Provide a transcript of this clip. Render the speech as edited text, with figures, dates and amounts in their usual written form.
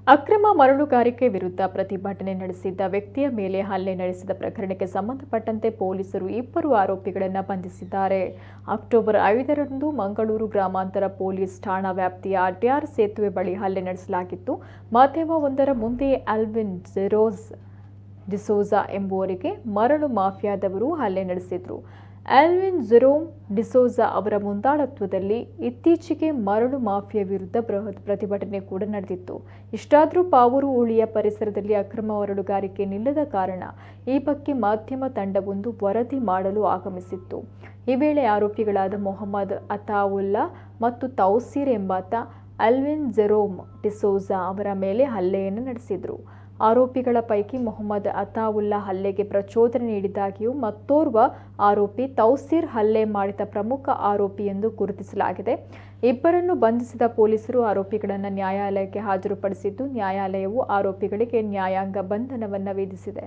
ಅಕ್ರಮ ಮರಳುಗಾರಿಕೆ ವಿರುದ್ಧ ಪ್ರತಿಭಟನೆ ನಡೆಸಿದ್ದ ವ್ಯಕ್ತಿಯ ಮೇಲೆ ಹಲ್ಲೆ ನಡೆಸಿದ ಪ್ರಕರಣಕ್ಕೆ ಸಂಬಂಧಪಟ್ಟಂತೆ ಪೊಲೀಸರು ಇಬ್ಬರು ಆರೋಪಿಗಳನ್ನು ಬಂಧಿಸಿದ್ದಾರೆ. ಅಕ್ಟೋಬರ್ 5ರಂದು ಮಂಗಳೂರು ಗ್ರಾಮಾಂತರ ಪೊಲೀಸ್ ಠಾಣಾ ವ್ಯಾಪ್ತಿಯ ಅಡ್ಯಾರ್ ಸೇತುವೆ ಬಳಿ ಹಲ್ಲೆ ನಡೆಸಲಾಗಿತ್ತು. ಮಾಧ್ಯಮವೊಂದರ ಮುಂದೆ ಆಲ್ವಿನ್ ಜೆರೋಸ್ ಡಿಸೋಜಾ ಎಂಬುವರಿಗೆ ಮರಳು ಮಾಫಿಯಾದವರು ಹಲ್ಲೆ ನಡೆಸಿದರು. ಆಲ್ವಿನ್ ಜೆರೋಮ್ ಡಿಸೋಜಾ ಅವರ ಮುಂದಾಳತ್ವದಲ್ಲಿ ಇತ್ತೀಚೆಗೆ ಮರಳು ಮಾಫಿಯಾ ವಿರುದ್ಧ ಬೃಹತ್ ಪ್ರತಿಭಟನೆ ಕೂಡ ನಡೆದಿತ್ತು. ಇಷ್ಟಾದರೂ ಪಾವೂರು ಹೋಳಿಯ ಪರಿಸರದಲ್ಲಿ ಅಕ್ರಮ ಮರಳುಗಾರಿಕೆ ನಿಲ್ಲದ ಕಾರಣ ಈ ಬಗ್ಗೆ ಮಾಧ್ಯಮ ತಂಡವೊಂದು ವರದಿ ಮಾಡಲು ಆಗಮಿಸಿತ್ತು. ಈ ವೇಳೆ ಆರೋಪಿಗಳಾದ ಮೊಹಮ್ಮದ್ ಅತಾವುಲ್ಲಾ ಮತ್ತು ತೌಸೀರ್ ಎಂಬಾತ ಆಲ್ವಿನ್ ಜೆರೋಮ್ ಡಿಸೋಜಾ ಅವರ ಮೇಲೆ ಹಲ್ಲೆಯನ್ನು ನಡೆಸಿದರು. ಆರೋಪಿಗಳ ಪೈಕಿ ಮೊಹಮ್ಮದ್ ಅತಾವುಲ್ಲಾ ಹಲ್ಲೆಗೆ ಪ್ರಚೋದನೆ ನೀಡಿದ್ದಾಗಿಯೂ ಮತ್ತೋರ್ವ ಆರೋಪಿ ತೌಸೀರ್ ಹಲ್ಲೆ ಮಾಡಿದ ಪ್ರಮುಖ ಆರೋಪಿ ಎಂದು ಗುರುತಿಸಲಾಗಿದೆ. ಇಬ್ಬರನ್ನು ಬಂಧಿಸಿದ ಪೊಲೀಸರು ಆರೋಪಿಗಳನ್ನು ನ್ಯಾಯಾಲಯಕ್ಕೆ ಹಾಜರುಪಡಿಸಿದ್ದು, ನ್ಯಾಯಾಲಯವು ಆರೋಪಿಗಳಿಗೆ ನ್ಯಾಯಾಂಗ ಬಂಧನವನ್ನು ವಿಧಿಸಿದೆ.